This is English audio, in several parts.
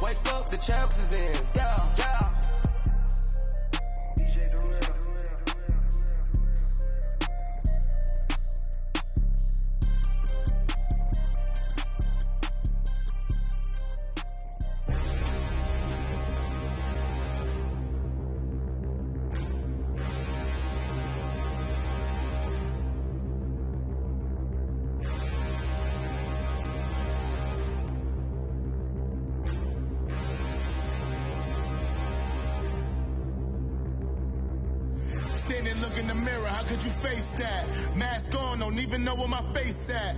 Wake up, the champs is in. Yeah, yeah. Standing, look in the mirror, how could you face that? Mask on, don't even know where my face at.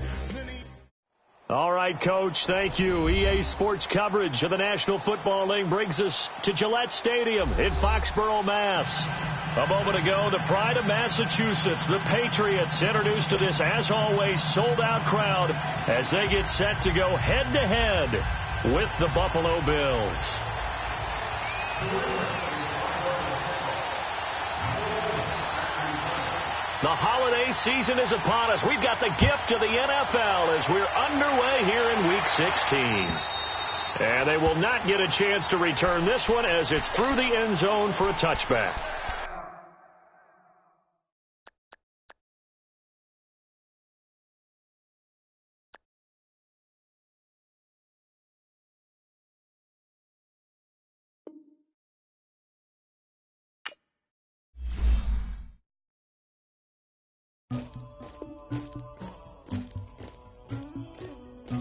All right, Coach, thank you. EA Sports coverage of the National Football League brings us to Gillette Stadium in Foxborough, Mass. A moment ago, the pride of Massachusetts, the Patriots, introduced to this, as always, sold-out crowd as they get set to go head-to-head with the Buffalo Bills. The holiday season is upon us. We've got the gift of the NFL as we're underway here in Week 16. And they will not get a chance to return this one as it's through the end zone for a touchback.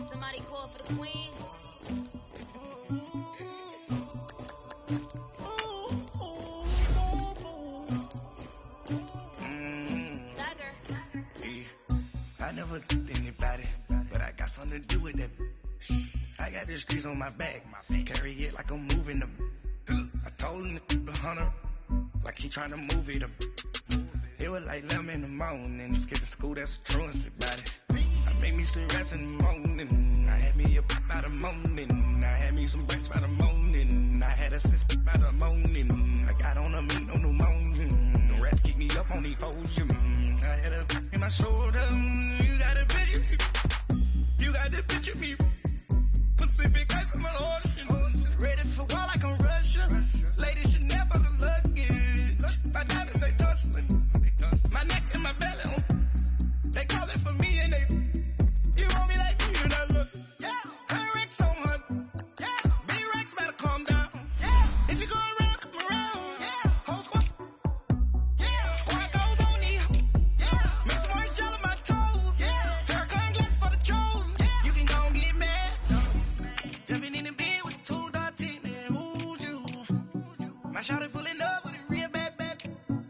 Somebody call for the queen. I never did anybody, but I got something to do with that. I got the streets on my back, carry it like I'm moving them. I told him to the hunter, like he trying to move it up. It was like 11 in the morning, skipping school, that's a truancy about it. I made me some rest in the morning, I had me a pop by the morning, I had me some breaks by the morning, I had a six by the morning, I got on a meat on the morning, the rest keep me up on the podium, I had a in my shoulder, you got a picture, you got the picture me, Pacific ice on my ocean, ready for war like I'm Russia, ladies should never look luggage, my diamonds they tussling, my neck and my belly, they calling for me and they, you want me like you, and I look, yeah, her Rex on her, yeah, B-Rex better calm down, yeah, if you go around, come around, yeah, whole squad, yeah, squad goes on me, yeah, make some orange gel on my toes, yeah, Farrakhan glass for the trolls, yeah, you can go and get mad, jumping in the bed with 2 dark teeth, man, who's you, my shawty pulling up with a real bad,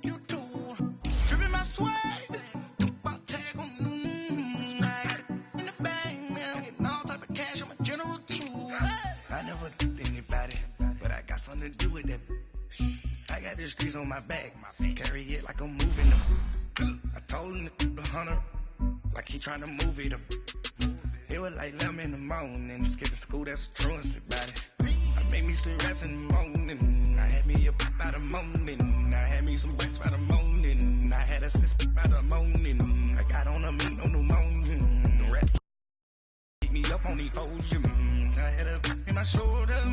you too, dripping my swag, I never did anybody, but I got something to do with that. I got the streets on my back, carry it like I'm moving them. I told him to the hunter, like he trying to move it up. It was like 11 in the morning, skipping school, that's a truancy about it. I made me some rest in the morning, I had me a pop by the morning, I had me some breaks by the morning, I had a six by the morning, I got on a meat on the morning, the rest keep me up on the podium, I had a in my shoulder,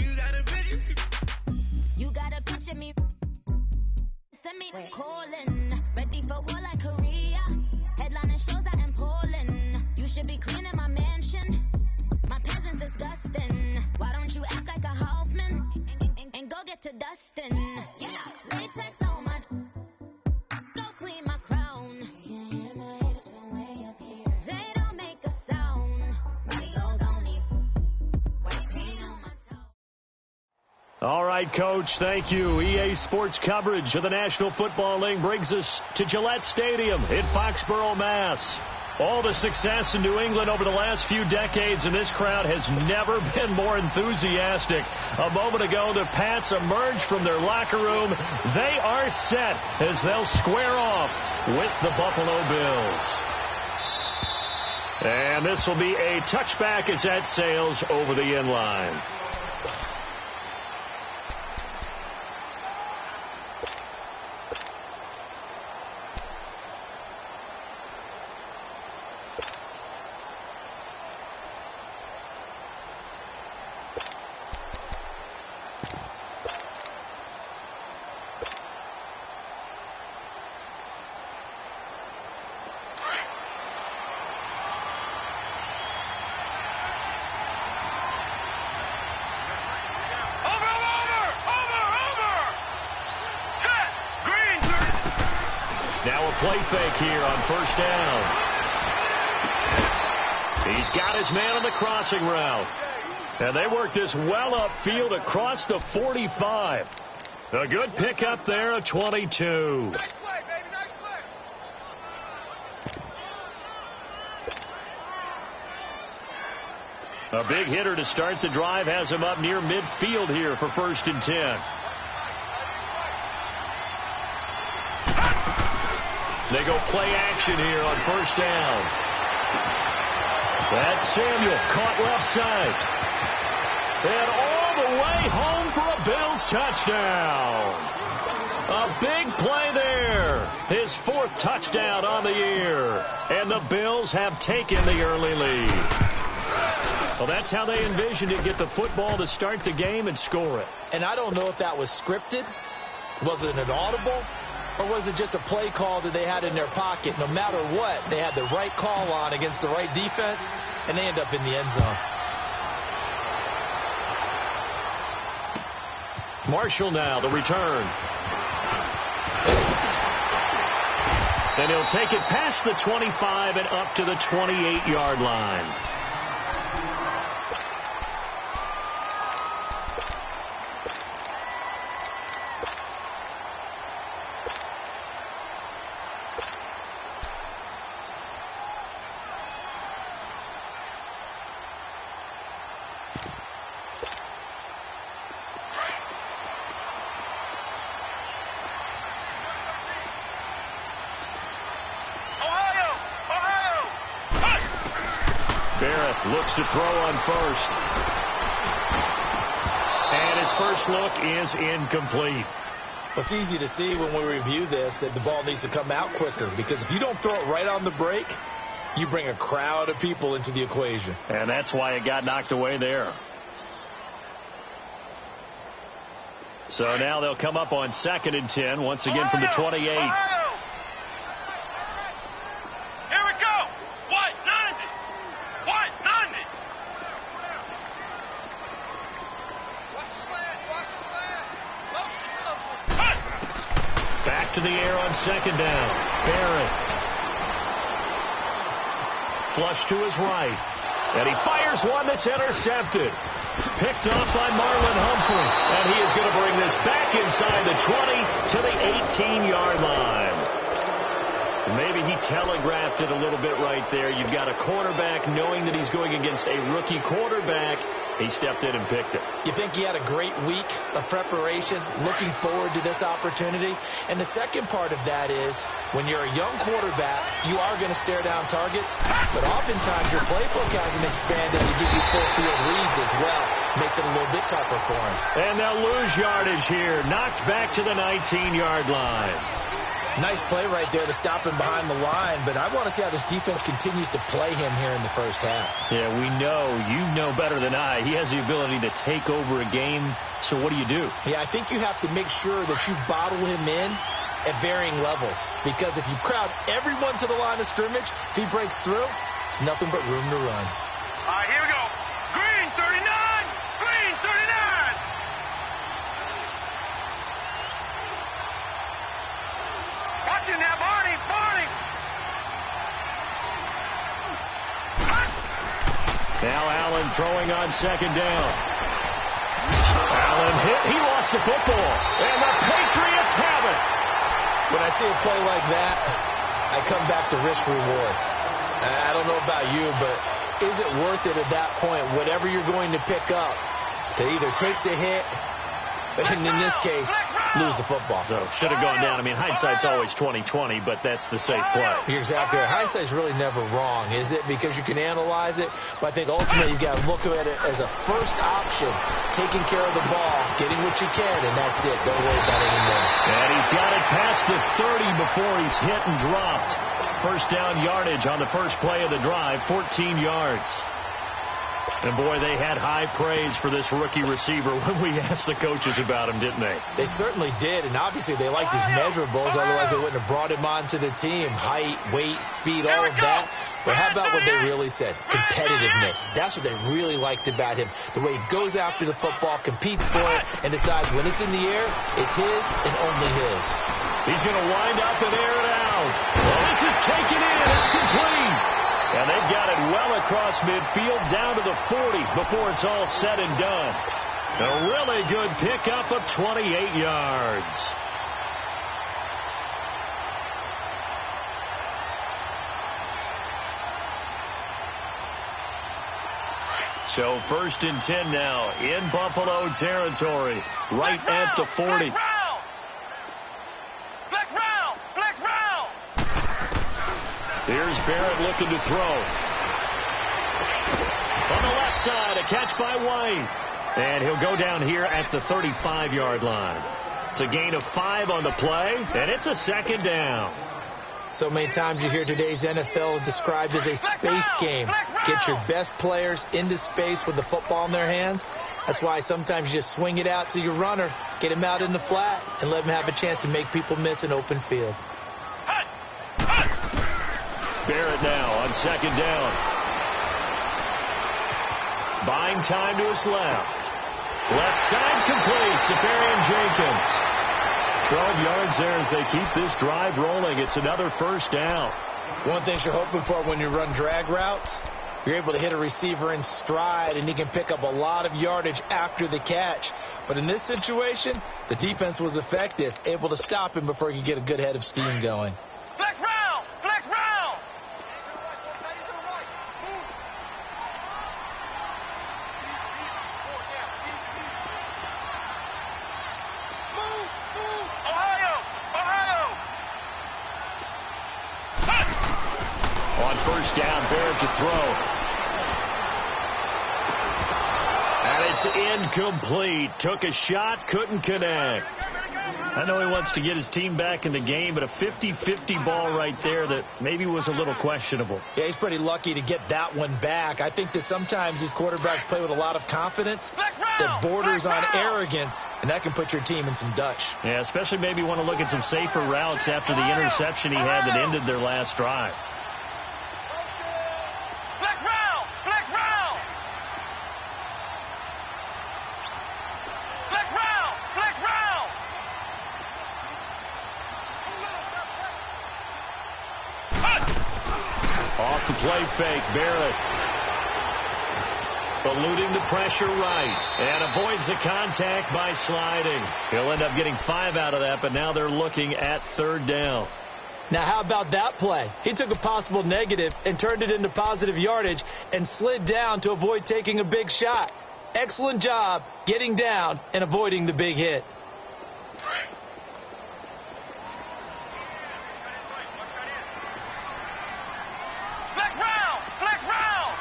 you got a picture, You got a picture me. Send me calling. Ready for war like Korea. Headlining shows out in Poland. You should be cleaning my mansion. My presence disgusting. Why don't you act like a Hoffman and go get to dustin'? Yeah, latex on my. Go clean my crown. They don't make a sound. Radios on these. White paint on my toe. All right, Coach, thank you. EA Sports coverage of the National Football League brings us to Gillette Stadium in Foxborough, Mass. All the success in New England over the last few decades, and this crowd has never been more enthusiastic. A moment ago, the Pats emerged from their locker room. They are set as they'll square off with the Buffalo Bills. And this will be a touchback as that sails over the end line. play fake here on first down. He's got his man on the crossing route. And they work this well upfield across the 45. A good pickup there of 22. Nice play, baby. Nice play. A big hitter to start the drive has him up near midfield here for 1st and 10. They go play action here on first down. That's Samuel, caught left side. And all the way home for a Bills touchdown. A big play there. His 4th touchdown on the year. And the Bills have taken the early lead. Well, that's how they envisioned it, get the football to start the game and score it. And I don't know if that was scripted. Was it an audible? Or was it just a play call that they had in their pocket? No matter what, they had the right call on against the right defense, and they end up in the end zone. Marshall now, the return. And he'll take it past the 25 and up to the 28-yard line. Looks to throw on first. And his first look is incomplete. It's easy to see when we review this that the ball needs to come out quicker, because if you don't throw it right on the break, you bring a crowd of people into the equation. And that's why it got knocked away there. So now they'll come up on 2nd and 10, once again from the 28. To the air on 2nd down. Barrett. Flush to his right. And he fires one that's intercepted. Picked off by Marlon Humphrey. And he is going to bring this back inside the 20 to the 18-yard line. Maybe he telegraphed it a little bit right there. You've got a quarterback knowing that he's going against a rookie quarterback. He stepped in and picked it. You think he had a great week of preparation, looking forward to this opportunity? And the second part of that is, when you're a young quarterback, you are going to stare down targets, but oftentimes your playbook hasn't expanded to give you full field reads as well. Makes it a little bit tougher for him. And they'll lose yardage here. Knocked back to the 19-yard line. Nice play right there to stop him behind the line, but I want to see how this defense continues to play him here in the first half. Yeah, we know. You know better than I. He has the ability to take over a game, so what do you do? Yeah, I think you have to make sure that you bottle him in at varying levels, because if you crowd everyone to the line of scrimmage, if he breaks through, there's nothing but room to run. All right, here we go. Green 39! Green 39! Watching that, Barney! Barney! Now Allen throwing on 2nd down. Allen hit. He lost the football. And the Patriots have it. When I see a play like that, I come back to risk reward. I don't know about you, but is it worth it at that point, whatever you're going to pick up, to either take the hit, and in this case, lose the football? So should have gone down. I mean, hindsight's always 20/20, but that's the safe play. You're exactly right. Hindsight's really never wrong, is it? Because you can analyze it, but I think ultimately you've got to look at it as a first option, taking care of the ball, getting what you can, and that's it. Don't worry about it anymore. And he's got it past the 30 before he's hit and dropped. First down yardage on the first play of the drive, 14 yards. And, boy, they had high praise for this rookie receiver when we asked the coaches about him, didn't they? They certainly did, and obviously they liked his measurables. Otherwise, they wouldn't have brought him onto the team. Height, weight, speed, all of that. But how about what they really said? Competitiveness. That's what they really liked about him. The way he goes after the football, competes for it, and decides when it's in the air, it's his and only his. He's going to wind up and air it out. Well, this is taken in. It's complete. And they've got it well across midfield down to the 40 before it's all said and done. A really good pickup of 28 yards. So 1st and 10 now in Buffalo territory, right at the 40. Here's Barrett looking to throw. On the left side, a catch by White. And he'll go down here at the 35-yard line. It's a gain of 5 on the play, and it's a 2nd down. So many times you hear today's NFL described as a space game. Get your best players into space with the football in their hands. That's why sometimes you just swing it out to your runner, get him out in the flat, and let him have a chance to make people miss an open field. Barrett now on 2nd down. Buying time to his left. Left side complete. Safarian Jenkins. 12 yards there as they keep this drive rolling. It's another 1st down. One thing you're hoping for when you run drag routes, you're able to hit a receiver in stride, and he can pick up a lot of yardage after the catch. But in this situation, the defense was effective, able to stop him before he could get a good head of steam going. Flex round! Flex round! Ohio! On 1st down, Barrett to throw. And it's incomplete. Took a shot, couldn't connect. I know he wants to get his team back in the game, but a 50-50 ball right there that maybe was a little questionable. Yeah, he's pretty lucky to get that one back. I think that sometimes these quarterbacks play with a lot of confidence that borders on arrogance, and that can put your team in some Dutch. Yeah, especially maybe want to look at some safer routes after the interception he had that ended their last drive. Flex round! Flex round! Flex round! Flex round! Off the play fake, Barrett. Eluding the pressure right. And avoids the contact by sliding. He'll end up getting 5 out of that, but now they're looking at 3rd down. Now, how about that play? He took a possible negative and turned it into positive yardage and slid down to avoid taking a big shot. Excellent job getting down and avoiding the big hit. Flex round! Flex round!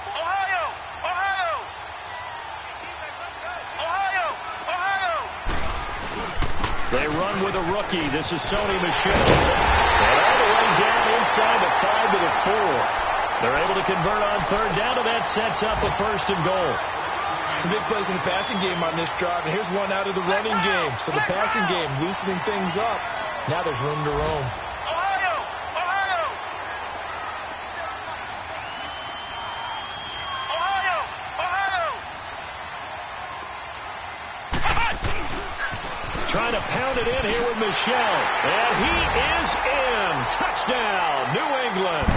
Ohio! Ohio! Ohio! Ohio! They run with a rookie. This is Sony Michel. And all the way down inside the 5 to the 4. They're able to convert on 3rd down, and that sets up a 1st and goal. Some big plays in the passing game on this drive, and here's one out of the running game. So the passing game loosening things up. Now there's room to roam. Ohio! Ohio! Ohio! Ohio! Trying to pound it in here with Michel. And he is in. Touchdown, New England.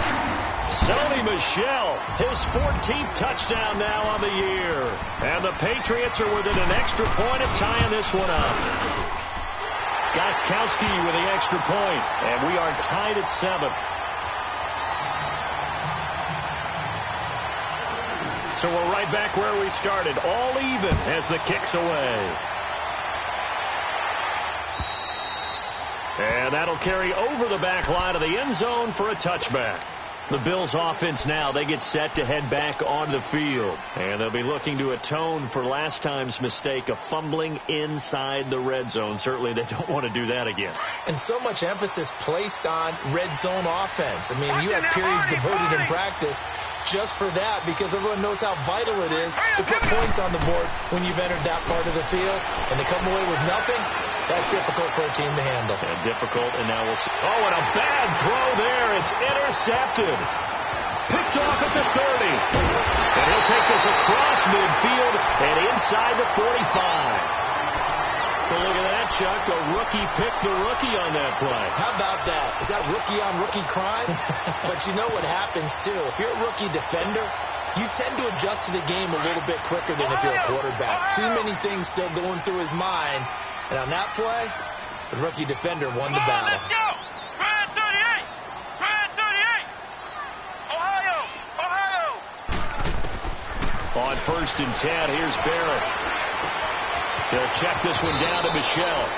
Sony Michel, his 14th touchdown now on the year. And the Patriots are within an extra point of tying this one up. Gostkowski with the extra point, and we are tied at 7. So we're right back where we started, all even as the kick's away. And that'll carry over the back line of the end zone for a touchback. The Bills offense now, they get set to head back on the field. And they'll be looking to atone for last time's mistake of fumbling inside the red zone. Certainly they don't want to do that again. And so much emphasis placed on red zone offense. I mean, you have periods devoted in practice just for that because everyone knows how vital it is to put points on the board when you've entered that part of the field. And to come away with nothing, that's difficult for a team to handle. And difficult, and now we'll see. Oh, and a bad throw there. It's intercepted. Picked off at the 30. And he'll take this across midfield and inside the 45. Well, look at that, Chuck. A rookie picked the rookie on that play. How about that? Is that rookie-on-rookie crime? But you know what happens, too. If you're a rookie defender, you tend to adjust to the game a little bit quicker than if you're a quarterback. Too many things still going through his mind. And on that play, the rookie defender won the battle. Let's go! Spread 38! Spread 38! Ohio! On 1st and 10, here's Barrett. They'll check this one down to Michelle.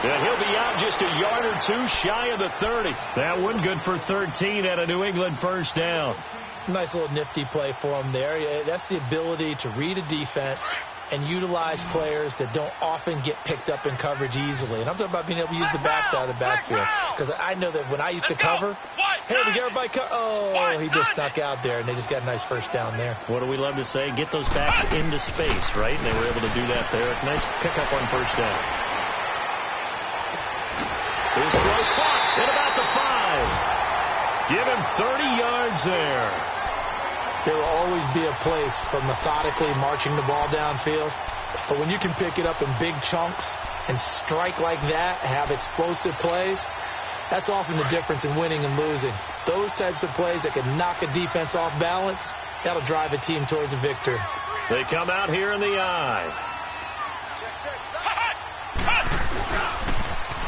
And he'll be out just a yard or two shy of the 30. That one good for 13 at a New England first down. Nice little nifty play for him there. That's the ability to read a defense and utilize players that don't often get picked up in coverage easily. And I'm talking about being able to use the backside of the backfield. Because I know that when I used to cover, hey, we get everybody oh, he just snuck out there, and they just got a nice first down there. What do we love to say? Get those backs into space, right? And they were able to do that there. Nice pickup on first down. His throw caught at about the 5. Give him 30 yards there. There will always be a place for methodically marching the ball downfield. But when you can pick it up in big chunks and strike like that, have explosive plays, that's often the difference in winning and losing. Those types of plays that can knock a defense off balance, that'll drive a team towards a victory. They come out here in the eye.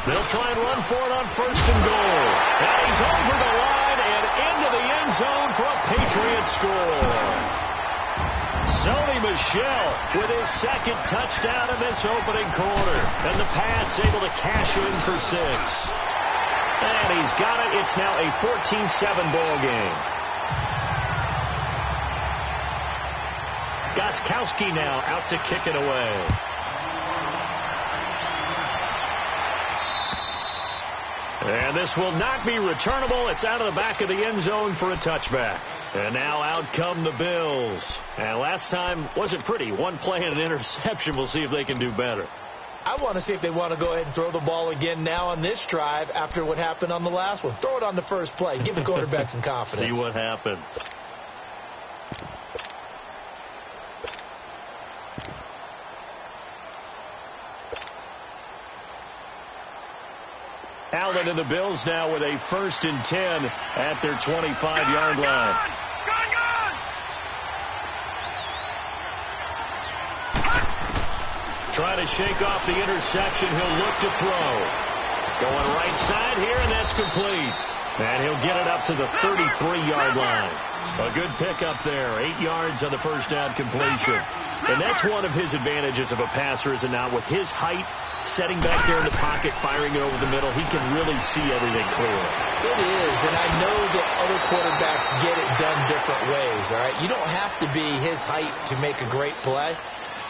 They'll try and run for it on 1st and goal. And he's over the line and into the end zone for a Patriot score. Sony Michel with his second touchdown in this opening quarter. And the Pats able to cash in for 6. And he's got it. It's now a 14-7 ball game. Gostkowski now out to kick it away. And this will not be returnable. It's out of the back of the end zone for a touchback. And now out come the Bills. And last time wasn't pretty. One play and an interception. We'll see if they can do better. I want to see if they want to go ahead and throw the ball again now on this drive after what happened on the last one. Throw it on the first play. Give the quarterback some confidence. See what happens. Allen and the Bills now with a 1st and 10 at their 25-yard line. Trying to shake off the interception. He'll look to throw. Going right side here, and that's complete. And he'll get it up to the 33-yard line. A good pickup there. 8 yards on the first down completion. And that's one of his advantages of a passer, is it not? With his height, setting back there in the pocket, firing it over the middle, he can really see everything clearly. It is, and I know that other quarterbacks get it done different ways, all right? You don't have to be his height to make a great play.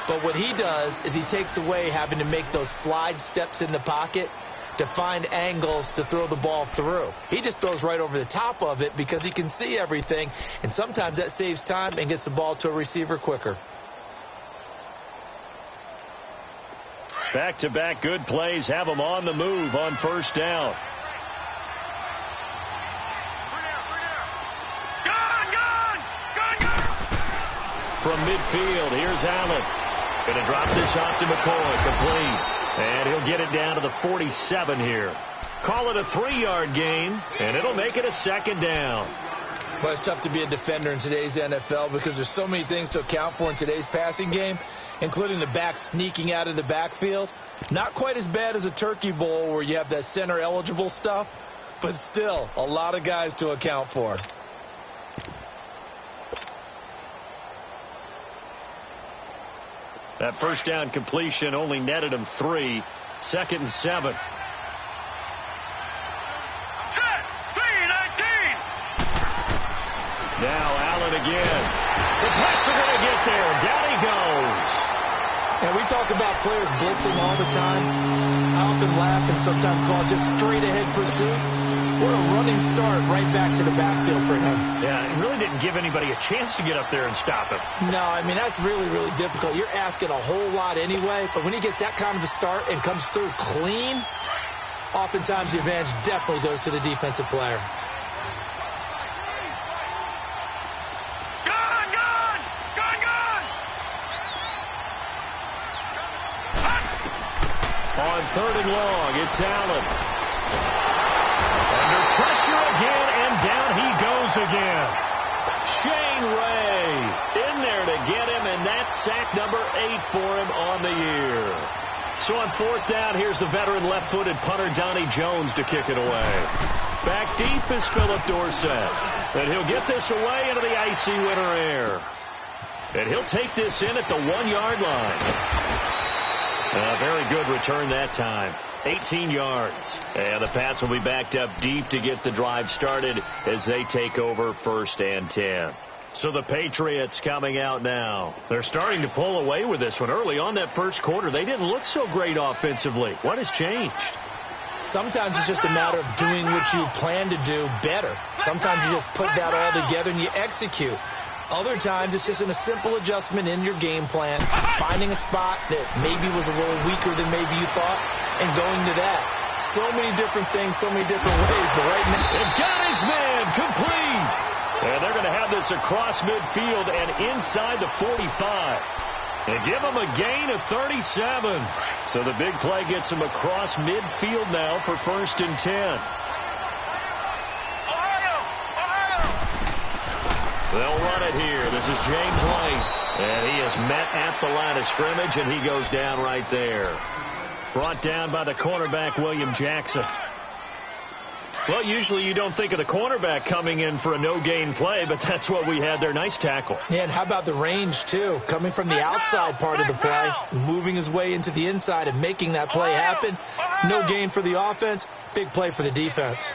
But what he does is he takes away having to make those slide steps in the pocket to find angles to throw the ball through. He just throws right over the top of it because he can see everything, and sometimes that saves time and gets the ball to a receiver quicker. Back-to-back good plays have them on the move on first down. From midfield, here's Allen. Going to drop this off to McCoy, complete. And he'll get it down to the 47 here. Call it a 3-yard gain, and it'll make it a 2nd down. Well, it's tough to be a defender in today's NFL because there's so many things to account for in today's passing game, including the back sneaking out of the backfield. Not quite as bad as a turkey bowl where you have that center-eligible stuff, but still a lot of guys to account for. That first down completion only netted him 3. 2nd and 7. Now Allen again. The blitz are going to get there. Down he goes. And we talk about players blitzing all the time. I often laugh and sometimes call it just straight-ahead pursuit. What a running start right back to the backfield for him. Yeah, it really didn't give anybody a chance to get up there and stop him. No, I mean, that's really, really difficult. You're asking a whole lot anyway, but when he gets that kind of a start and comes through clean, oftentimes the advantage definitely goes to the defensive player. On 3rd and long, it's Allen. Under pressure again, and down he goes again. Shane Ray in there to get him, and that's sack number 8 for him on the year. So on 4th down, here's the veteran left-footed punter Donnie Jones to kick it away. Back deep is Philip Dorsett. And he'll get this away into the icy winter air. And he'll take this in at the 1-yard line. A very good return that time. 18 yards. And the Pats will be backed up deep to get the drive started as they take over 1st and 10. So the Patriots coming out now. They're starting to pull away with this one. Early on that first quarter, they didn't look so great offensively. What has changed? Sometimes it's just a matter of doing what you plan to do better. Sometimes you just put that all together and you execute. Other times, it's just a simple adjustment in your game plan, finding a spot that maybe was a little weaker than maybe you thought, and going to that. So many different things, so many different ways, but right now... They've got his man complete! And they're going to have this across midfield and inside the 45. And give him a gain of 37. So the big play gets him across midfield now for 1st and 10. They'll run it here. This is James White. And he is met at the line of scrimmage, and he goes down right there. Brought down by the cornerback, William Jackson. Well, usually you don't think of the cornerback coming in for a no-gain play, but that's what we had there. Nice tackle. Yeah, and how about the range, too? Coming from the outside part of the play, moving his way into the inside and making that play happen. No gain for the offense, big play for the defense.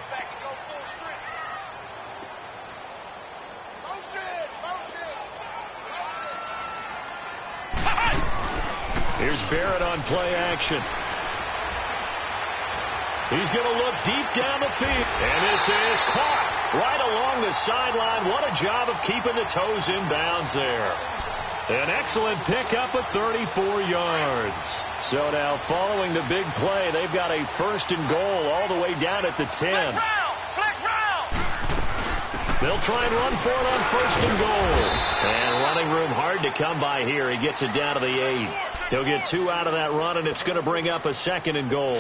Here's Barrett on play action. He's going to look deep down the field. And this is caught right along the sideline. What a job of keeping the toes in bounds there. An excellent pickup of 34 yards. So now following the big play, they've got a 1st and goal all the way down at the 10. They'll try and run for it on 1st and goal. And running room hard to come by here. He gets it down to the 8. He'll get 2 out of that run, and it's going to bring up a 2nd and goal.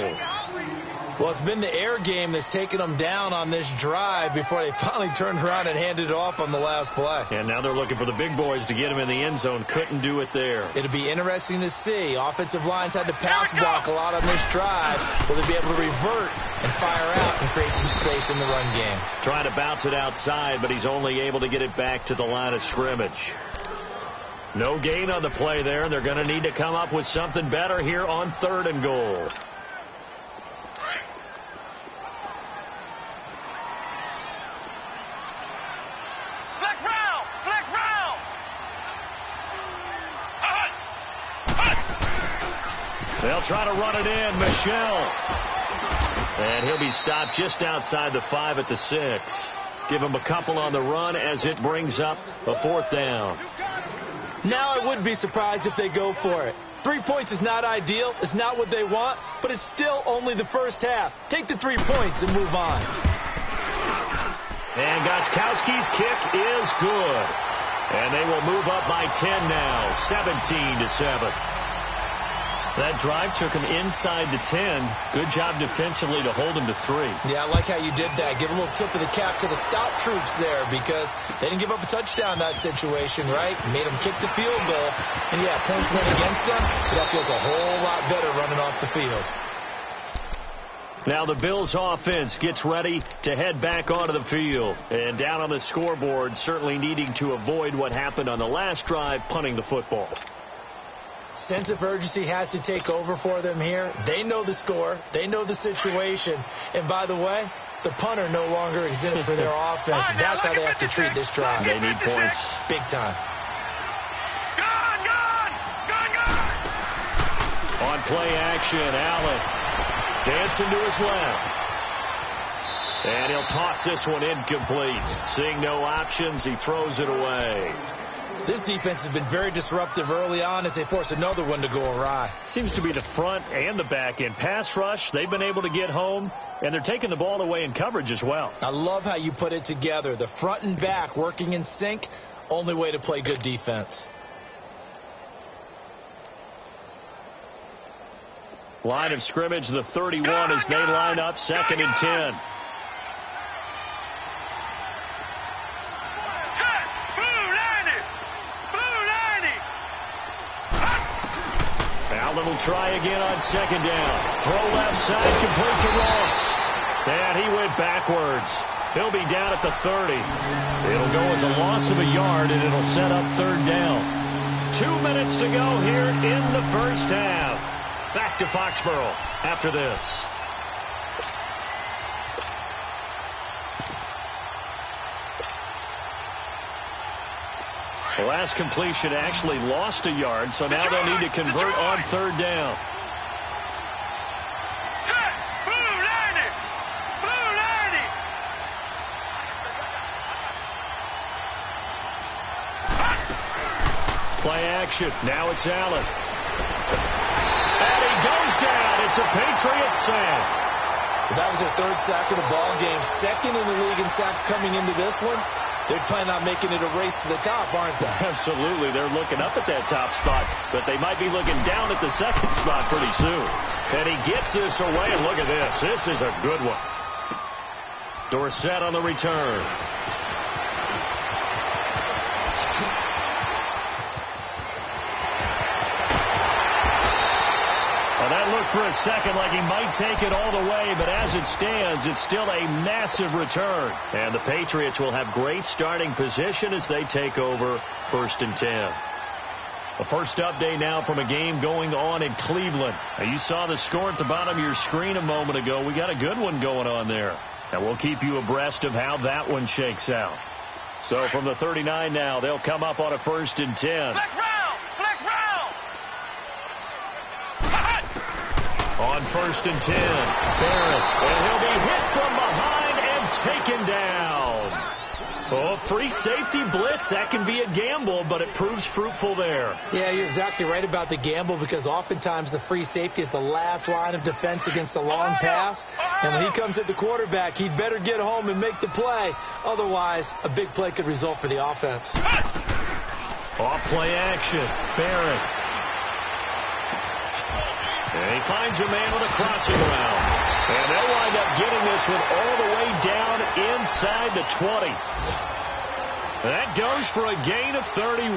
Well, it's been the air game that's taken them down on this drive before they finally turned around and handed it off on the last play. And now they're looking for the big boys to get him in the end zone. Couldn't do it there. It'll be interesting to see. Offensive lines had to pass block a lot on this drive. Will they be able to revert and fire out and create some space in the run game? Trying to bounce it outside, but he's only able to get it back to the line of scrimmage. No gain on the play there, and they're going to need to come up with something better here on 3rd and goal. They'll try to run it in. Michelle. And he'll be stopped just outside the 5 at the 6. Give him a couple on the run as it brings up a 4th down. Now I would be surprised if they go for it. 3 points is not ideal. It's not what they want, but it's still only the first half. Take the 3 points and move on. And Gostkowski's kick is good. And they will move up by 10 now, 17-7. That drive took him inside the 10. Good job defensively to hold him to 3. Yeah, I like how you did that. Give a little tip of the cap to the stop troops there because they didn't give up a touchdown in that situation, right? Made them kick the field goal. And, yeah, points went against them, but that feels a whole lot better running off the field. Now the Bills offense gets ready to head back onto the field. And down on the scoreboard, certainly needing to avoid what happened on the last drive, punting the football. Sense of urgency has to take over for them here. They know the score. They know the situation. And by the way, the punter no longer exists for their offense. That's how they have to treat this drive. They need points. Big time. On play action, Allen dancing to his left. And he'll toss this one incomplete. Seeing no options, he throws it away. This defense has been very disruptive early on as they force another one to go awry. Seems to be the front and the back end. Pass rush, they've been able to get home, and they're taking the ball away in coverage as well. I love how you put it together. The front and back working in sync, only way to play good defense. Line of scrimmage, the 31 as they line up 2nd and 10. Allen will try again on 2nd down. Throw left side, complete to Ross. And he went backwards. He'll be down at the 30. It'll go as a loss of a yard, and it'll set up 3rd down. 2 minutes to go here in the first half. Back to Foxborough after this. The last completion actually lost a yard, so now they'll need to convert on 3rd down. Play action. Now it's Allen. And he goes down. It's a Patriots sack. That was their 3rd sack of the ball game. 2nd in the league in sacks coming into this one. They're planning on making it a race to the top, aren't they? Absolutely. They're looking up at that top spot, but they might be looking down at the 2nd spot pretty soon. And he gets this away, and look at this. This is a good one. Dorsett on the return. That looked for a second like he might take it all the way, but as it stands, it's still a massive return. And the Patriots will have great starting position as they take over 1st and 10. The first update now from a game going on in Cleveland. Now, you saw the score at the bottom of your screen a moment ago. We got a good one going on there. And we'll keep you abreast of how that one shakes out. So from the 39 now, they'll come up on a 1st and 10. On 1st and 10, Barrett, and he'll be hit from behind and taken down. Oh, free safety blitz, that can be a gamble, but it proves fruitful there. Yeah, you're exactly right about the gamble because oftentimes the free safety is the last line of defense against a long pass. And when he comes at the quarterback, he'd better get home and make the play. Otherwise, a big play could result for the offense. Off play action, Barrett. And he finds a man with a crossing route. And they'll wind up getting this one all the way down inside the 20. That goes for a gain of 31.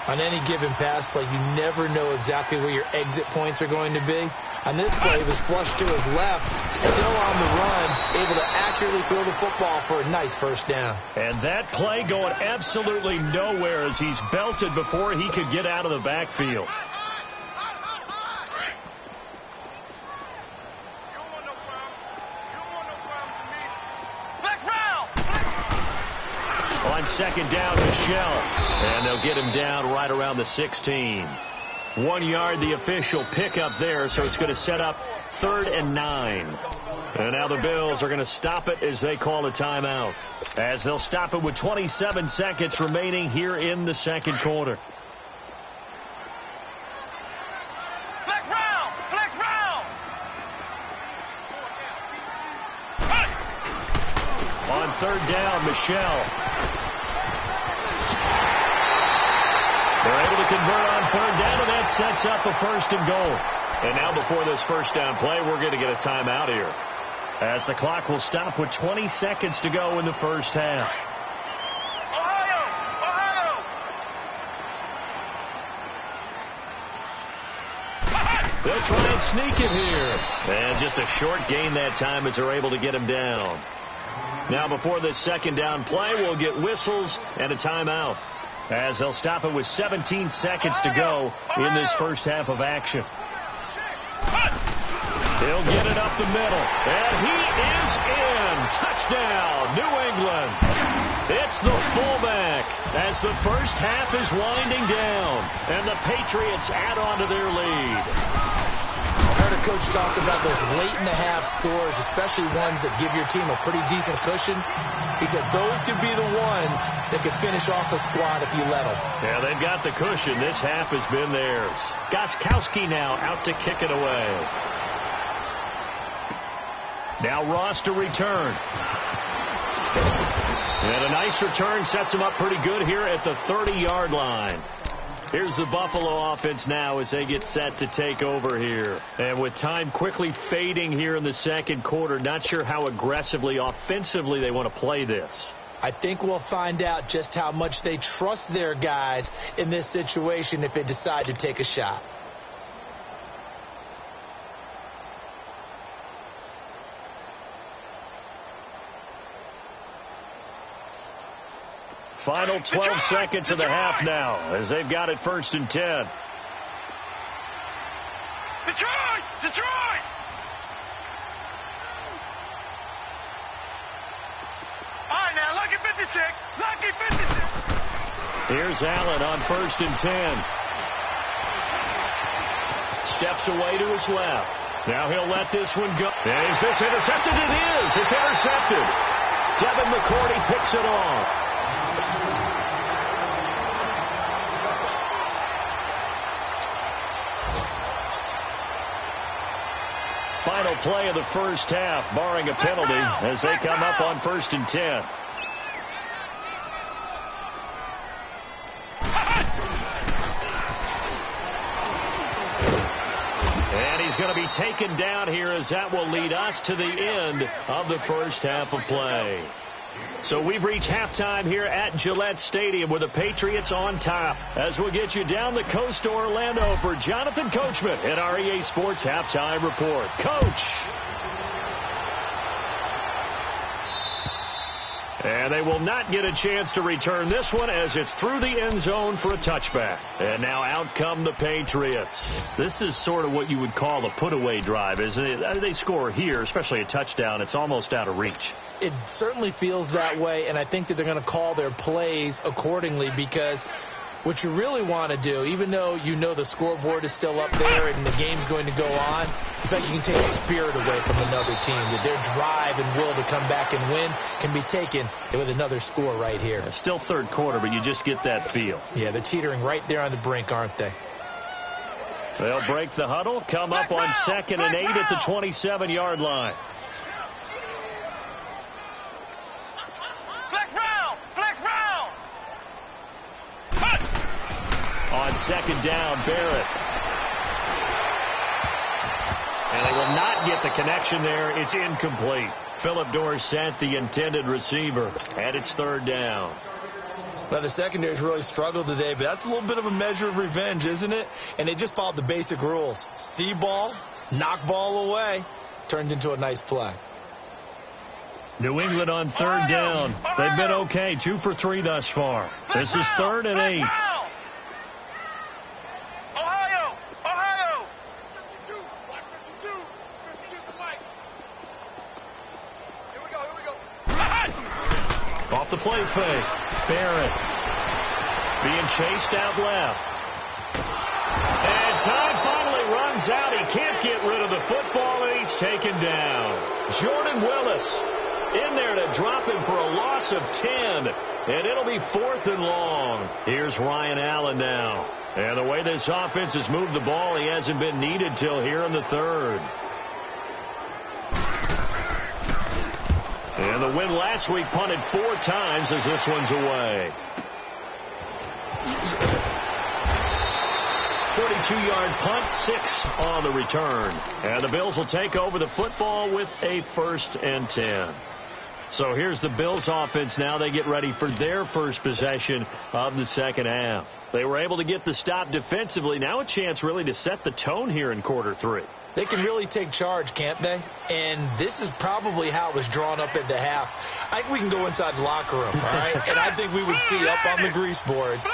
On any given pass play, you never know exactly where your exit points are going to be. On this play, he was flushed to his left, still on the run, able to accurately throw the football for a nice 1st down. And that play going absolutely nowhere as he's belted before he could get out of the backfield. On 2nd down, Michelle. And they'll get him down right around the 16. 1 yard, the official pickup there, so it's going to set up 3rd and 9. And now the Bills are going to stop it as they call a timeout. As they'll stop it with 27 seconds remaining here in the 2nd quarter. On 3rd down, Michelle. They're able to convert on 3rd down, and that sets up a 1st and goal. And now before this 1st down play, we're going to get a timeout here, as the clock will stop with 20 seconds to go in the first half. They'll try and sneak it here. And just a short gain that time as they're able to get him down. Now before this 2nd down play, we'll get whistles and a timeout, as they'll stop it with 17 seconds to go in this first half of action. He'll get it up the middle. And he is in. Touchdown, New England. It's the fullback as the first half is winding down. And the Patriots add on to their lead. I heard a coach talk about those late-in-the-half scores, especially ones that give your team a pretty decent cushion. He said those could be the ones that could finish off a squad if you let them. Yeah, they've got the cushion. This half has been theirs. Gostkowski now out to kick it away. Now Ross to return. And a nice return sets him up pretty good here at the 30-yard line. Here's the Buffalo offense now as they get set to take over here. And with time quickly fading here in the second quarter, not sure how aggressively, offensively they want to play this. I think we'll find out just how much they trust their guys in this situation if they decide to take a shot. Final 12 seconds of the half now as they've got it 1st and 10. Detroit! Detroit! All right, now, lucky 56. Lucky 56. Here's Allen on 1st and 10. Steps away to his left. Now he'll let this one go. And is this intercepted? It is. It's intercepted. Devin McCourty picks it off. Final play of the first half, barring a penalty, as they come up on 1st and 10. And he's going to be taken down here as that will lead us to the end of the first half of play. So we've reached halftime here at Gillette Stadium with the Patriots on top. As we'll get you down the coast to Orlando for Jonathan Coachman at our EA Sports Halftime Report. Coach! And they will not get a chance to return this one as it's through the end zone for a touchback. And now out come the Patriots. This is sort of what you would call a put-away drive, isn't it? They score here, especially a touchdown. It's almost out of reach. It certainly feels that way, and I think that they're going to call their plays accordingly because what you really want to do, even though you know the scoreboard is still up there and the game's going to go on, in fact, you can take spirit away from another team. That their drive and will to come back and win can be taken with another score right here. It's still third quarter, but you just get that feel. Yeah, they're teetering right there on the brink, aren't they? They'll break the huddle, come up on 2nd and 8 at the 27-yard line. On 2nd down, Barrett. And they will not get the connection there. It's incomplete. Philip Dorsett, the intended receiver, and it's 3rd down. Well, the secondary's really struggled today, but that's a little bit of a measure of revenge, isn't it? And they just followed the basic rules. See ball, knock ball away. Turned into a nice play. New England on 3rd down. They've been okay, 2 for 3 thus far. This is 3rd and 8. Off the play fake. Barrett being chased out left. And time finally runs out. He can't get rid of the football, and he's taken down. Jordan Willis in there to drop him for a loss of 10. And it'll be 4th and long. Here's Ryan Allen now. And the way this offense has moved the ball, he hasn't been needed till here in the 3rd. And the win last week punted 4 times as this one's away. 42-yard punt, 6 on the return. And the Bills will take over the football with a 1st and 10. So here's the Bills offense now. They get ready for their first possession of the second half. They were able to get the stop defensively. Now a chance really to set the tone here in quarter 3. They can really take charge, can't they? And this is probably how it was drawn up at the half. I think we can go inside the locker room, all right? And I think we would see up on the grease boards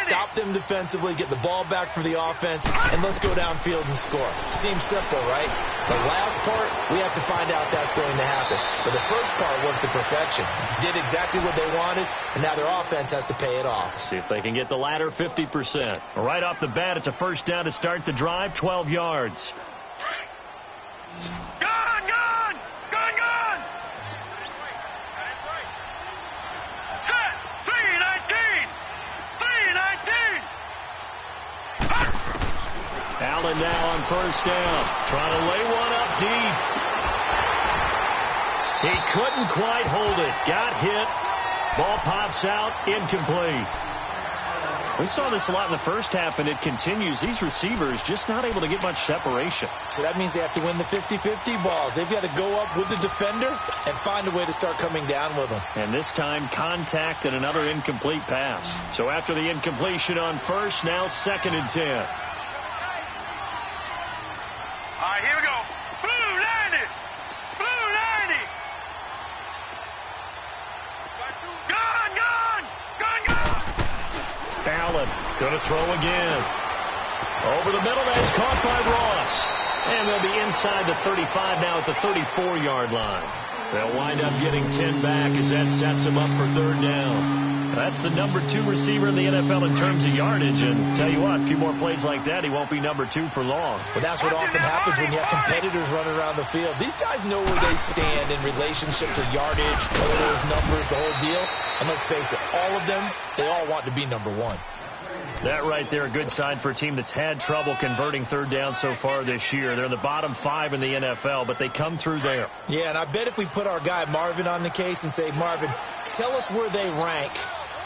stop them defensively, get the ball back for the offense, and let's go downfield and score. Seems simple, right? The last part, we have to find out that's going to happen. But the first part worked to perfection. Did exactly what they wanted, and now their offense has to pay it off. See if they can get the latter 50%. Right off the bat, it's a first down to start the drive, 12 yards. Gone, gone! Gone, gone! Set! 319! 319! Allen now on first down. Trying to lay one up deep. He couldn't quite hold it. Got hit. Ball pops out. Incomplete. We saw this a lot in the first half, and it continues. These receivers just not able to get much separation. So that means they have to win the 50-50 balls. They've got to go up with the defender and find a way to start coming down with them. And this time, contact and another incomplete pass. So after the incompletion on first, now 2nd and 10. All right, here we go. Blue 90! Blue 90! Gone, gone! Gone, gone! Allen going to throw again. Over the middle, that's caught by Ross. And they'll be inside the 35 now at the 34-yard line. They'll wind up getting 10 back as that sets them up for 3rd down. That's the number 2 receiver in the NFL in terms of yardage. And tell you what, a few more plays like that, he won't be number 2 for long. But that's what often happens when you have competitors running around the field. These guys know where they stand in relationship to yardage, totals, numbers, the whole deal. And let's face it, all of them, they all want to be number 1. That right there, a good sign for a team that's had trouble converting 3rd down so far this year. They're in the bottom 5 in the NFL, but they come through there. Yeah, and I bet if we put our guy Marvin on the case and say, Marvin, tell us where they rank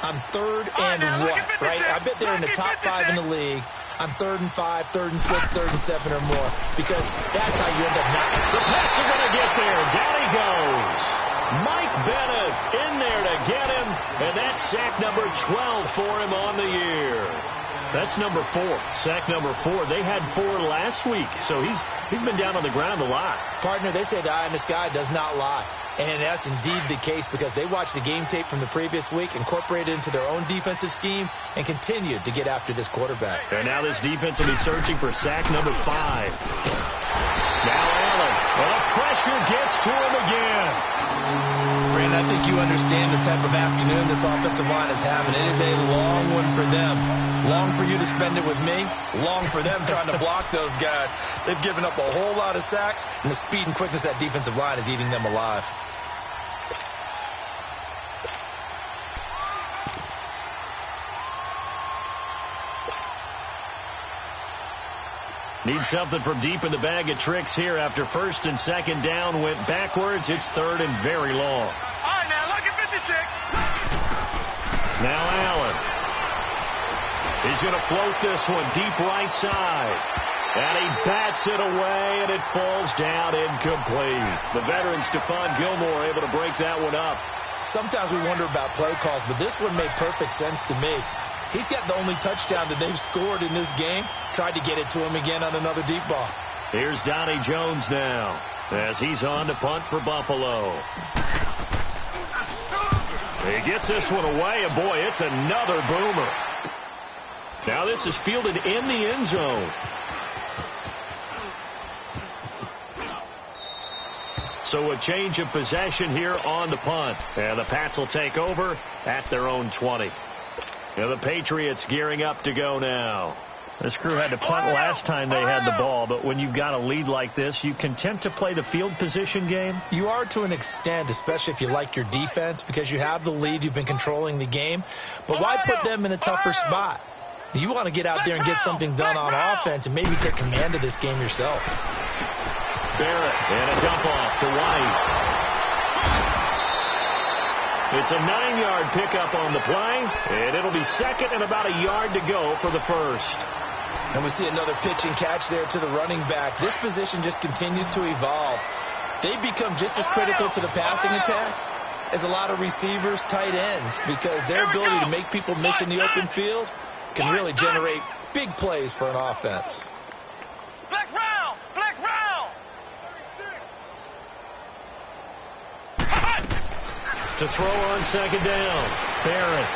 on 3rd and what, right? I bet they're in the top 5 in the league on 3rd and 5, 3rd and 6, 3rd and 7 or more, because that's how you end up knocking. The Pats are going to get there. Down he goes. Mike Bennett in there to get him, and that's sack number 12 for him on the year. That's number 4. Sack number 4. They had 4 last week, so he's been down on the ground a lot. Partner, they say the eye in the sky does not lie. And that's indeed the case because they watched the game tape from the previous week, incorporated it into their own defensive scheme, and continued to get after this quarterback. And now this defense will be searching for sack number 5. Now Allen. Well, pressure gets to him again. Brandon, I think you understand the type of afternoon this offensive line is having. It is a long one for them. Long for you to spend it with me. Long for them trying to block those guys. They've given up a whole lot of sacks, and the speed and quickness of that defensive line is eating them alive. Need something from deep in the bag of tricks here after 1st and 2nd down went backwards. It's 3rd and very long. All right, now look at 56. Now Allen. He's going to float this one deep right side. And he bats it away, and it falls down incomplete. The veteran Stephon Gilmore able to break that one up. Sometimes we wonder about play calls, but this one made perfect sense to me. He's got the only touchdown that they've scored in this game. Tried to get it to him again on another deep ball. Here's Donnie Jones now as he's on to punt for Buffalo. He gets this one away, and boy, it's another boomer. Now this is fielded in the end zone. So a change of possession here on the punt. And the Pats will take over at their own 20. Now the Patriots gearing up to go now. This crew had to punt last time they had the ball, but when you've got a lead like this, you content to play the field position game? You are to an extent, especially if you like your defense, because you have the lead, you've been controlling the game. But why put them in a tougher spot? You want to get out there and get something done on offense and maybe take command of this game yourself. Barrett and a dump off to White. It's a 9-yard pickup on the play, and it'll be 2nd and about a yard to go for the 1st. And we see another pitch and catch there to the running back. This position just continues to evolve. They become just as critical to the passing attack as a lot of receivers, tight ends, because their ability to make people miss in the open field can really generate big plays for an offense. Flex round! Flex round! To throw on 2nd down. Barrett.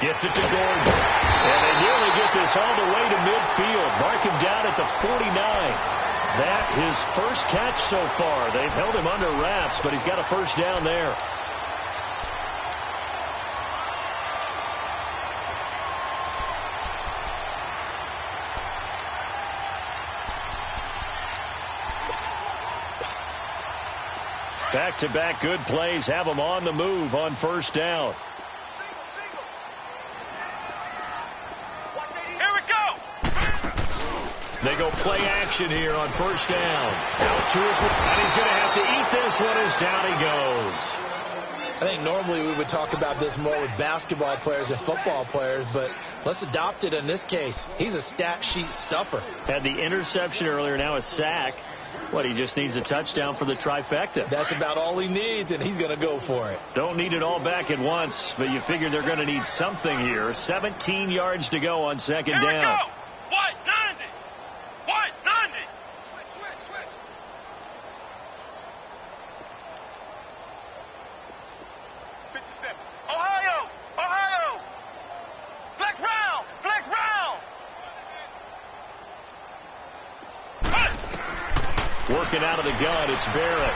Gets it to Gordon. And they nearly get this all the way to midfield. Mark him down at the 49. That his first catch so far. They've held him under wraps, but he's got a first down there. Back-to-back good plays have them on the move on first down. Here we go. They go play action here on first down. Out to his, and he's going to have to eat this one as down he goes. I think normally we would talk about this more with basketball players and football players, but let's adopt it in this case. He's a stat sheet stuffer. Had the interception earlier, now a sack. What, he just needs a touchdown for the trifecta. That's about all he needs, and he's going to go for it. Don't need it all back at once, but you figure they're going to need something here. 17 yards to go on second down. Here we go. What? 90. What? 90. Switch. 57. Ohio. Flex round. Working out of the gun, it's Barrett.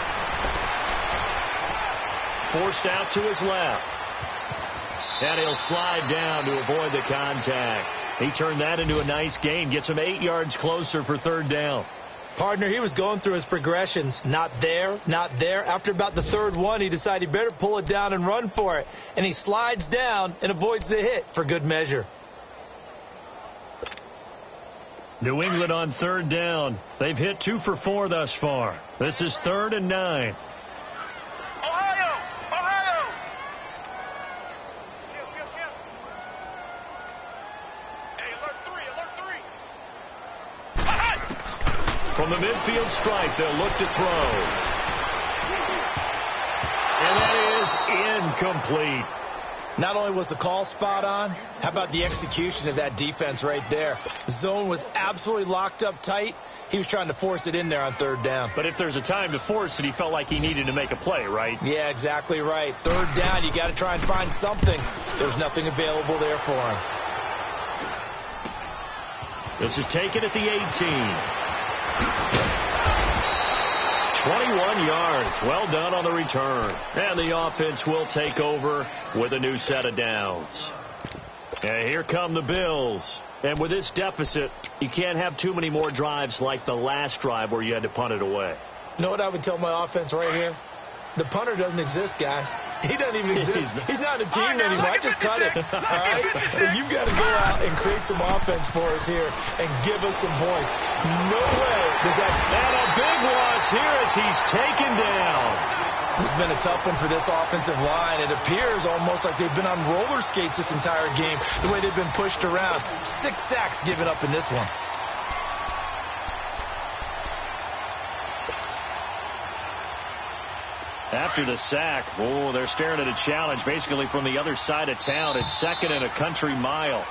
Forced out to his left. And he'll slide down to avoid the contact. He turned that into a nice gain. Gets him 8 yards closer for third down. Partner, he was going through his progressions. Not there, not there. After about the third one, he decided he better pull it down and run for it. And he slides down and avoids the hit for good measure. New England on third down. They've hit 2 for 4 thus far. This is 3rd and 9. Ohio. Kill. Hey, alert 3. From the midfield stripe, they'll look to throw. And that is incomplete. Not only was the call spot on, how about the execution of that defense right there? The zone was absolutely locked up tight. He was trying to force it in there on third down. But if there's a time to force it, he felt like he needed to make a play, right? Yeah, exactly right. Third down, you got to try and find something. There's nothing available there for him. This is taken at the 18. 21 yards. Well done on the return. And the offense will take over with a new set of downs. And here come the Bills. And with this deficit, you can't have too many more drives like the last drive where you had to punt it away. You know what I would tell my offense right here? The punter doesn't exist, guys. He doesn't even exist. He's not a team anymore. I just cut it. All right? So you've got to go out and create some offense for us here and give us some points. No way does that... And a big loss here as he's taken down. This has been a tough one for this offensive line. It appears almost like they've been on roller skates this entire game, the way they've been pushed around. 6 sacks given up in this one. After the sack, they're staring at a challenge basically from the other side of town. It's 2nd and a country mile.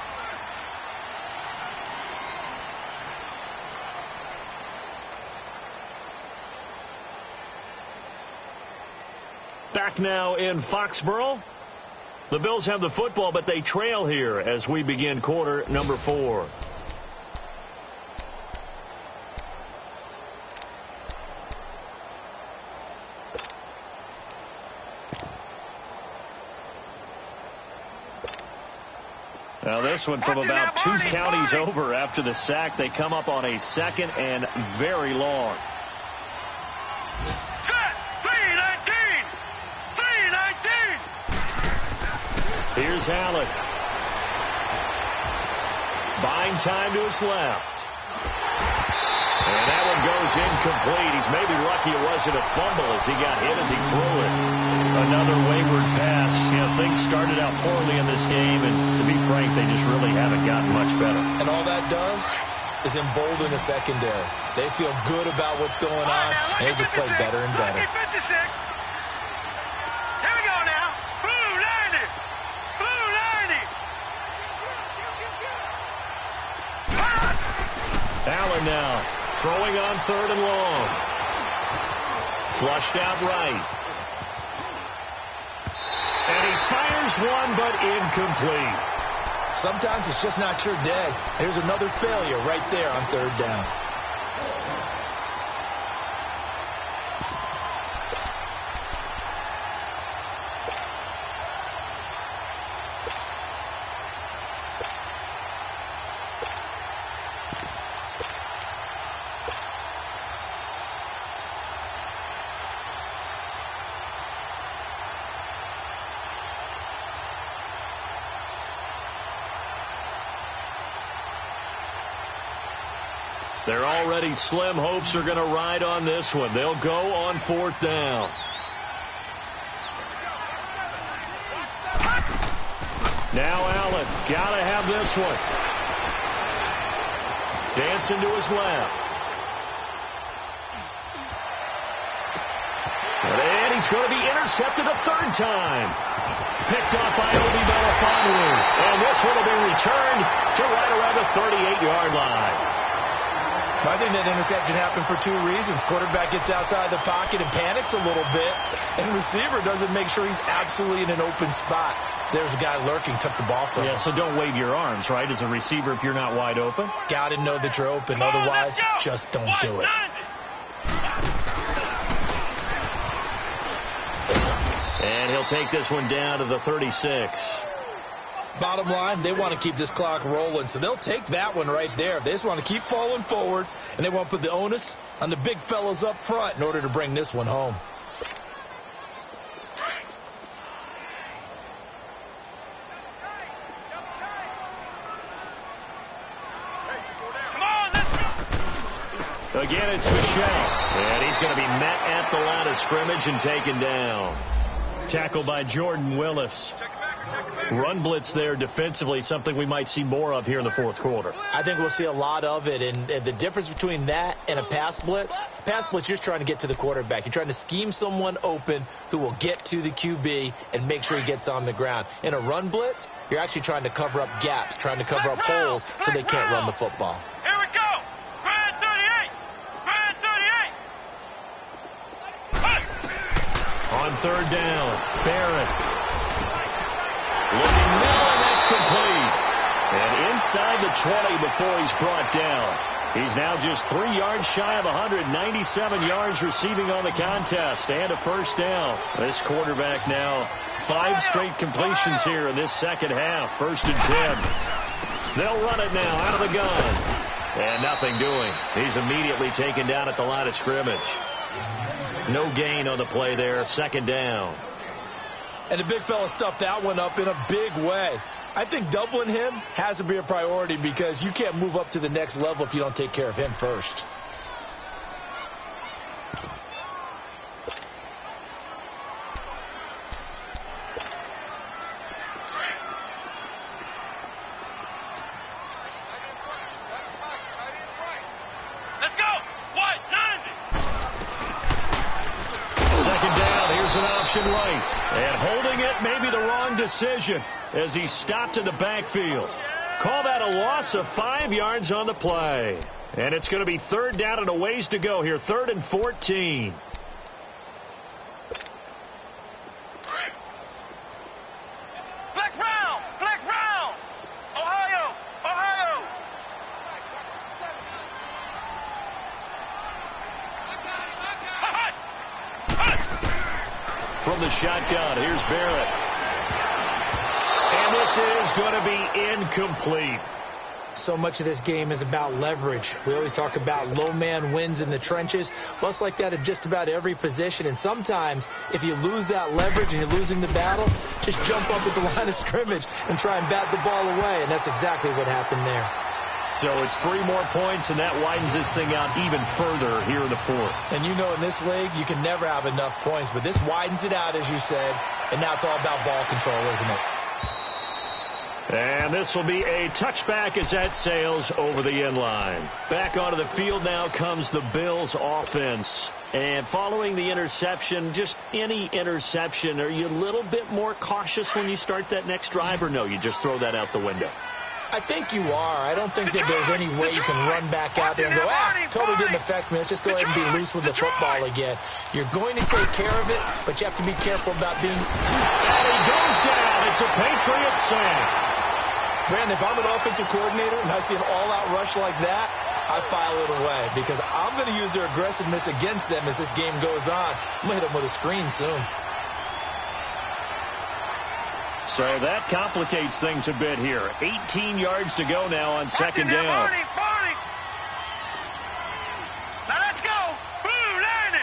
Back now in Foxborough. The Bills have the football, but they trail here as we begin quarter number 4. Now this one from about 2 counties over after the sack. They come up on a 2nd and very long. Set. 3-19. Here's Allen. Buying time to his left. And that one goes incomplete. He's maybe lucky it wasn't a fumble as he got hit as he threw it. Another wayward pass. Things started out poorly in this game, and to be frank, they just really haven't gotten much better. And all that does is embolden the secondary. They feel good about what's going on, and they just play better and better. Here we go now. Blue 90. Allen now throwing on 3rd and long. Flushed out right. And he fires one, but incomplete. Sometimes it's just not your day. Here's another failure right there on third down. They're already slim hopes are going to ride on this one. They'll go on fourth down. Now Allen, got to have this one. Dancing to his left. And he's going to be intercepted a third time. Picked off by Obi Melifonwu. And this one will be returned to right around the 38-yard line. I think that interception happened for two reasons. Quarterback gets outside the pocket and panics a little bit, and receiver doesn't make sure he's absolutely in an open spot. There's a guy lurking, took the ball from him. Yeah, so don't wave your arms, right, as a receiver if you're not wide open. Got to know that you're open. Otherwise, just don't do it. And he'll take this one down to the 36. Bottom line, they want to keep this clock rolling, so they'll take that one right there. They just want to keep falling forward, and they want to put the onus on the big fellas up front in order to bring this one home. Again, it's Michelle, and he's going to be met at the line of scrimmage and taken down. Tackled by Jordan Willis. Run blitz there defensively, something we might see more of here in the fourth quarter. I think we'll see a lot of it, and the difference between that and a pass blitz, you're just trying to get to the quarterback. You're trying to scheme someone open who will get to the QB and make sure he gets on the ground. In a run blitz, you're actually trying to cover up gaps, trying to cover up holes so they can't run the football. Here we go. Brad 38. Brad 38. On third down, Barrett. Looking middle, and that's complete. And inside the 20 before he's brought down. He's now just 3 yards shy of 197 yards receiving on the contest and a first down. This quarterback now 5 straight completions here in this second half. 1st and 10. They'll run it now out of the gun. And nothing doing. He's immediately taken down at the line of scrimmage. No gain on the play there. 2nd down. And the big fella stuffed that one up in a big way. I think doubling him has to be a priority because you can't move up to the next level if you don't take care of him first. Let's go. What? 90. Second down. Here's an option right. And holding it may be the wrong decision as he stopped in the backfield. Call that a loss of 5 yards on the play. And it's going to be 3rd down and a ways to go here. 3rd and 14. Flex round. Flex round. Ohio. Ohio. From the shotgun, here's Barrett. And this is going to be incomplete. So much of this game is about leverage. We always talk about low man wins in the trenches. Well, it's like that at just about every position. And sometimes, if you lose that leverage and you're losing the battle, just jump up at the line of scrimmage and try and bat the ball away. And that's exactly what happened there. So it's 3 more points, and that widens this thing out even further here in the 4th. And you know in this league, you can never have enough points. But this widens it out, as you said. And now it's all about ball control, isn't it? And this will be a touchback as that sails over the end line. Back onto the field now comes the Bills offense. And following the interception, just any interception, are you a little bit more cautious when you start that next drive, or no, you just throw that out the window? I think you are. I don't think that there's any way you can run back out there and go, totally didn't affect me. Let's just go ahead and be loose with the football again. You're going to take care of it, but you have to be careful about being too... And he goes down. It's a Patriot sack. Brandon, if I'm an offensive coordinator and I see an all-out rush like that, I file it away because I'm going to use their aggressiveness against them as this game goes on. I'm going to hit them with a screen soon. So that complicates things a bit here. 18 yards to go now on second down. Barney. Now let's go. Blue 90.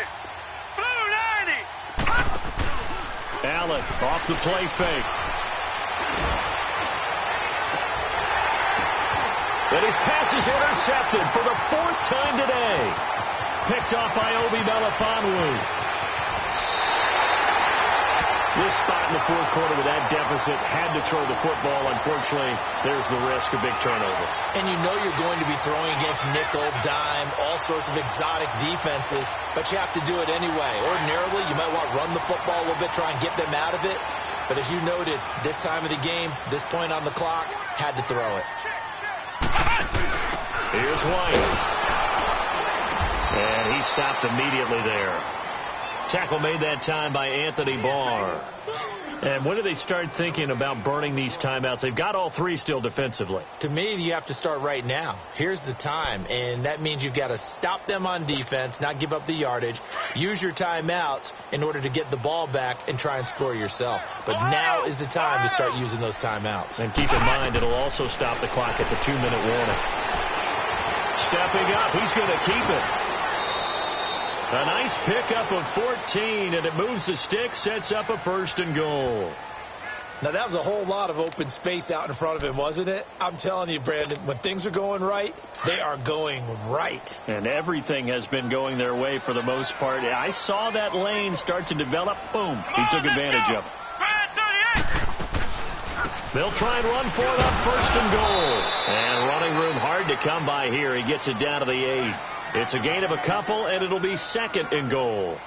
Blue 90. Allen off the play fake. And his pass is intercepted for the 4th time today. Picked off by Obi Melifonwu. This spot in the 4th quarter with that deficit, had to throw the football. Unfortunately, there's the risk of big turnover. And you know you're going to be throwing against nickel, dime, all sorts of exotic defenses, but you have to do it anyway. Ordinarily, you might want to run the football a little bit, try and get them out of it. But as you noted, this time of the game, this point on the clock, had to throw it. Here's White. And he stopped immediately there. Tackle made that time by Anthony Barr. And when do they start thinking about burning these timeouts? They've got all 3 still defensively. To me, you have to start right now. Here's the time, and that means you've got to stop them on defense, not give up the yardage, use your timeouts in order to get the ball back and try and score yourself. But now is the time to start using those timeouts. And keep in mind, it'll also stop the clock at the 2-minute warning. Stepping up, he's going to keep it. A nice pickup of 14, and it moves the stick, sets up a 1st and goal. Now, that was a whole lot of open space out in front of him, wasn't it? I'm telling you, Brandon, when things are going right, they are going right. And everything has been going their way for the most part. I saw that lane start to develop. Boom. He took advantage of it. They'll try and run for it on 1st and goal. And running room hard to come by here. He gets it down to the 8. It's a gain of a couple, and it'll be 2nd and goal.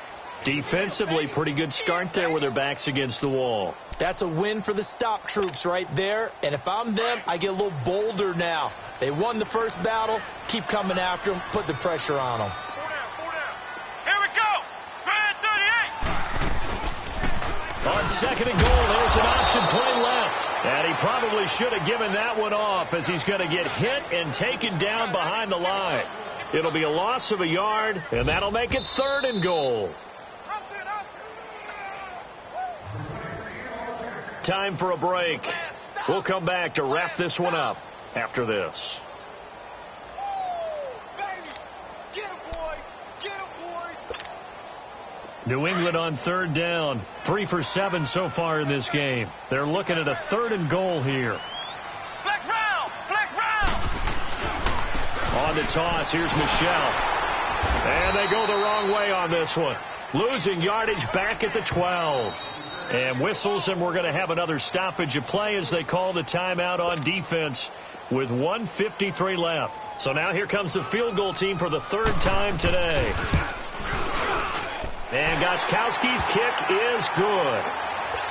Defensively, pretty good start there with their backs against the wall. That's a win for the stop troops right there. And if I'm them, I get a little bolder now. They won the first battle. Keep coming after them. Put the pressure on them. Here we go. Red 38. On 2nd and goal, there's an option play left. And he probably should have given that one off as he's going to get hit and taken down behind the line. It'll be a loss of a yard, and that'll make it 3rd and goal. Time for a break. We'll come back to wrap this one up after this. New England on 3rd down. 3 for 7 so far in this game. They're looking at a 3rd and goal here. Flex round. On the toss, here's Michelle. And they go the wrong way on this one. Losing yardage back at the 12. And whistles, and we're going to have another stoppage of play as they call the timeout on defense with 1:53 left. So now here comes the field goal team for the 3rd time today. And Gostkowski's kick is good.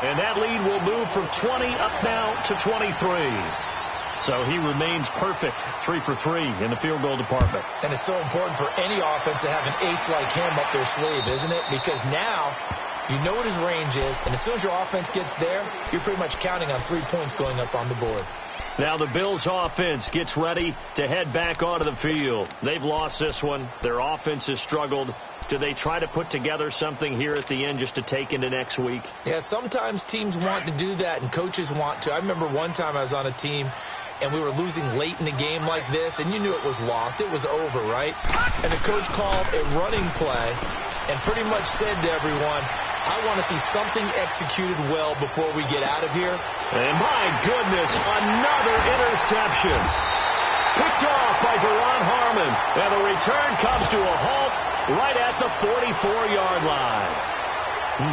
And that lead will move from 20 up now to 23. So he remains perfect, 3 for 3 in the field goal department. And it's so important for any offense to have an ace like him up their sleeve, isn't it? Because now you know what his range is, and as soon as your offense gets there, you're pretty much counting on 3 points going up on the board. Now the Bills' offense gets ready to head back onto the field. They've lost this one. Their offense has struggled. Do they try to put together something here at the end just to take into next week? Yeah, sometimes teams want to do that, and coaches want to. I remember one time I was on a team, and we were losing late in the game like this, and you knew it was lost. It was over, right? And the coach called a running play and pretty much said to everyone, I want to see something executed well before we get out of here. And my goodness, another interception. Picked off by Deron Harmon. And the return comes to a halt right at the 44-yard line.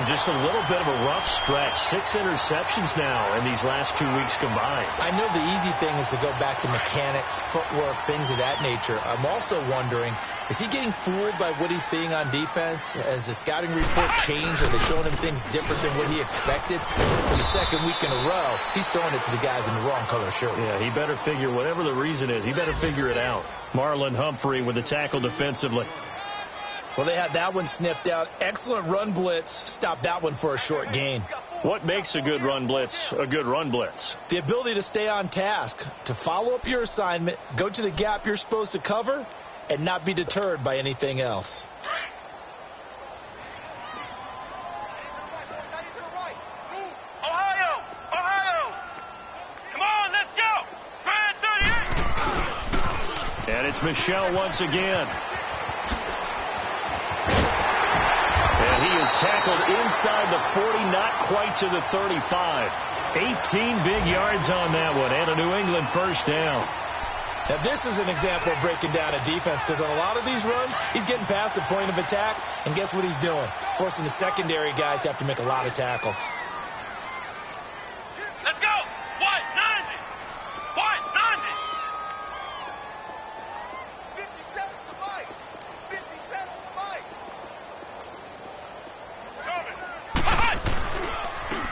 Just a little bit of a rough stretch. 6 interceptions now in these last 2 weeks combined. I know the easy thing is to go back to mechanics, footwork, things of that nature. I'm also wondering, is he getting fooled by what he's seeing on defense? Has the scouting report changed? Are they showing him things different than what he expected? For the 2nd week in a row, he's throwing it to the guys in the wrong color shirts. Yeah, he better figure, whatever the reason is, he better figure it out. Marlon Humphrey with the tackle defensively. Well, they had that one sniffed out. Excellent run blitz. Stopped that one for a short gain. What makes a good run blitz a good run blitz? The ability to stay on task, to follow up your assignment, go to the gap you're supposed to cover, and not be deterred by anything else. And it's Michel once again. And he is tackled inside the 40, not quite to the 35. 18 big yards on that one, and a New England first down. Now, this is an example of breaking down a defense, because on a lot of these runs, he's getting past the point of attack, and guess what he's doing? Forcing the secondary guys to have to make a lot of tackles. Let's go! White 90! White 90! 57's the fight. 57's the fight.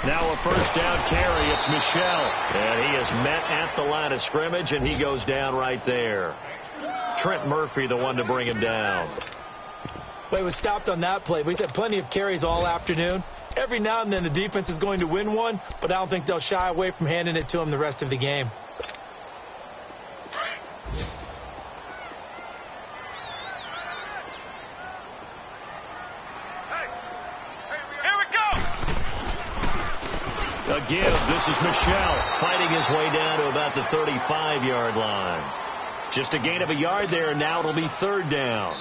Now a first down carry. It's Michel. And he is met at the line of scrimmage, and he goes down right there. Trent Murphy, the one to bring him down. Well, he was stopped on that play, but he's had plenty of carries all afternoon. Every now and then the defense is going to win one, but I don't think they'll shy away from handing it to him the rest of the game. Again, this is Michel fighting his way down to about the 35-yard line. Just a gain of a yard there, and now it'll be third down.